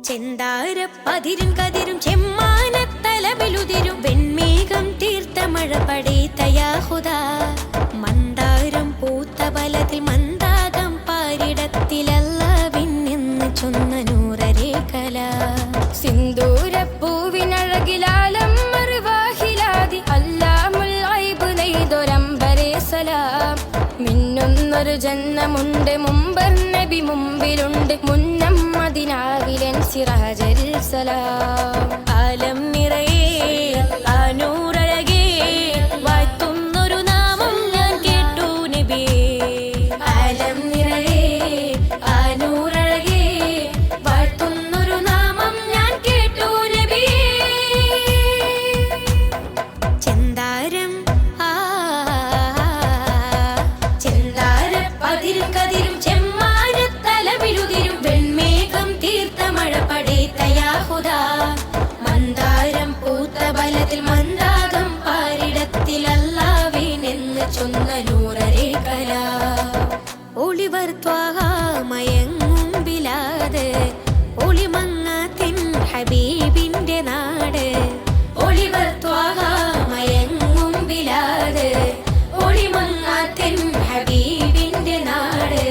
ചെന്താരപ്പതിരും കതിരും ചെമ്മാനത്തലവിലുതിരും വെൺമേഘം തീർത്ത മഴ പടേത്തയാഹുദാ മന്ദാരം പൂത്ത ബലത്തിൽ മന്ദാകം പാരിടത്തിലല്ലാവിന്നെന്ന് ചൊന്ന നൂറരേഖല സിന്ദൂരപ്പൂവിനഴകിലാലം മറുവാഹിലാതി അല്ലാമുൽ ഐബ് നെയ്തൊരമ്പരേ സലാം മിന്നുന്നൊരു ജന്നമുണ്ട് മുമ്പർ നബി മുമ്പിലുണ്ട് മുന്നം മദിനാവിലൻ സിറാജൽ സലാം ആലം നിറയെ ആ നൂറഴകേ വാഴ്ത്തുന്നൊരു നാമം ഞാൻ കേട്ടു നബിയേ ആലം നിറയെ ആ നൂറഴകേ വാഴ്ത്തുന്നൊരു നാമം ഞാൻ കേട്ടു നബിയേ ചെന്താരം ചെന്താരപ്പതിരും കതിരും ചെമ്മാനത്തലവിലുതിരും വെൺമേഘം തീർത്ത മഴ പടേത്തയാഹുദാ മന്ദാരം പൂത്ത ബലത്തിൽ മന്ദാകം പാരിടത്തിലല്ലാവിനെന്ന് ചൊന്ന നൂറരേഖല ഒളിവർ ത്വാഹ മയങ്ങും ബിലാദ് ഒളിമങ്ങാത്തിൻ ഹബീബിന്റെ നാട് ഒളിവർ ത്വാഹ മയങ്ങും ബിലാദ് ഒളിമങ്ങാത്തിൻ ഹബീബിന്റെ നാട്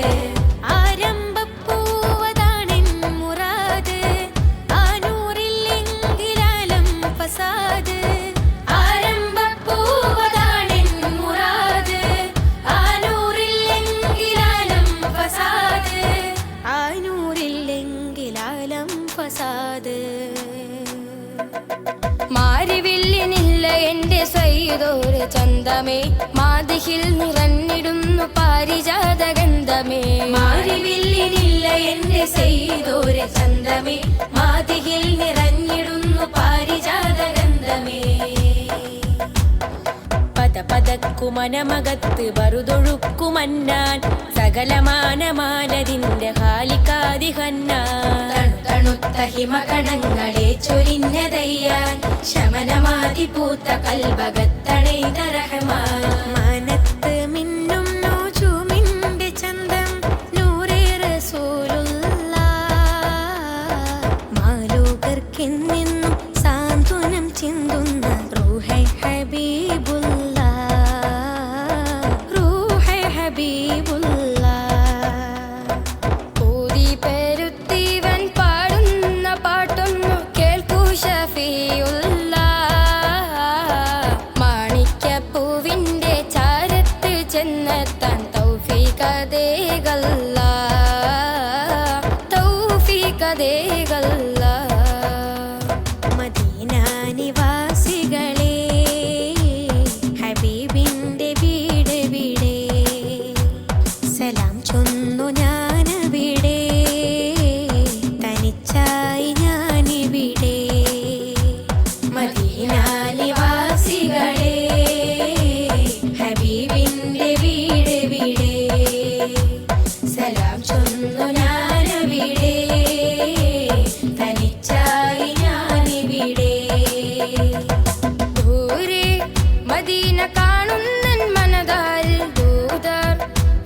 ആരംഭപ്പൂവതാണെൻ മുറാദ് ആ നൂറില്ലെങ്കിലാലം ഫസാദ് ആരംഭപ്പൂവതാണെൻ മുറാദ് ആ നൂറില്ലെങ്കിലാലം ഫസാദ് ആ നൂറില്ലെങ്കിലാലം ഫസാദ് മാരിവില്ലിനില്ല എന്റെ സയ്യിദോര് ചന്തമേ മാതിഹിൽ നിറഞ്ഞിടുന്നു പാരിജാതഗന്ധമേ മാരിവില്ലിനില്ല എന്റെ സയ്യിദോര് ചന്തമേ മാതിഹിൽ നിറഞ്ഞിടുന്നു പാരിജാതഗന്ധമേ പതപതക്കുമനമകത്ത് ബറുതൊഴുക്കുമന്നാൻ സകലമാനമാനതിന്റെ ഹാലിക്കാതിഹന്നാൻ തണുത്ത ഹിമകണങ്ങളെ ചൊരിഞ്ഞതയ്യാൻ ശമനമാതി പൂത്ത കൽബകത്തണൈത റഹ്മാൻ മാനത്ത് മിന്നും നോജുമിന്റെ ചന്തം നൂറേ റസൂലുള്ളാഹ് മാലോകർക്കെന്നെന്നും സാന്ത്വനം ചിന്തുന്ന റൂഹേ ഹബീബുള്ളാഹ് റൂഹേ ഹബീബുള്ളാഹ് ഊതി പെരുത്തീവൻ പാടുന്ന പാട്ടൊന്നു കേൾക്കൂ ഷഫീഉല്ലാഹ് മാണിക്യപ്പൂവിന്റെ ചാരത്ത് ചെന്നെത്താൻ തൗഫീഖതേകല്ലാ തൗഫീഖതേകല്ലാ മദീന നിവാസികളെ ഹബീബിന്റെ വീട് വിടെ സലാം ചൊന്നു ഞാനവിടെ തനിച്ചായി ഞാനിവിടെ മദീന നിവാസികളെ ഹബീബിന്റെ വീട് വിടെ സലാം ചൊന്നു ഞാനവിടെ തനിച്ചായി ഞാനിവിടെ ദൂരെ മദീന കാണുന്നൻ മനതാരിൽ ദൂതർ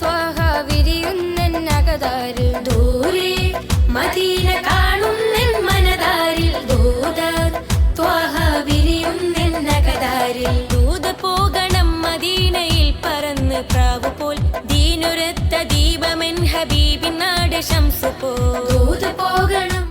ത്വഹ വിരിയുന്നൻ നഗതാരിൽ ദൂരെ മദീന കാണുന്നൻ മനതാരിൽ ദൂതർ ത്വഹ വിരിയുന്നൻ നഗതാരിൽ ദൂത് പോകണം മദീനയിൽ പറന്ന് പ്രാവു പോൽ ദീനുരത്ത ദീപമെൻ ഹബീബിൻ നാട് ശംസു പോ ദൂത് പോകണം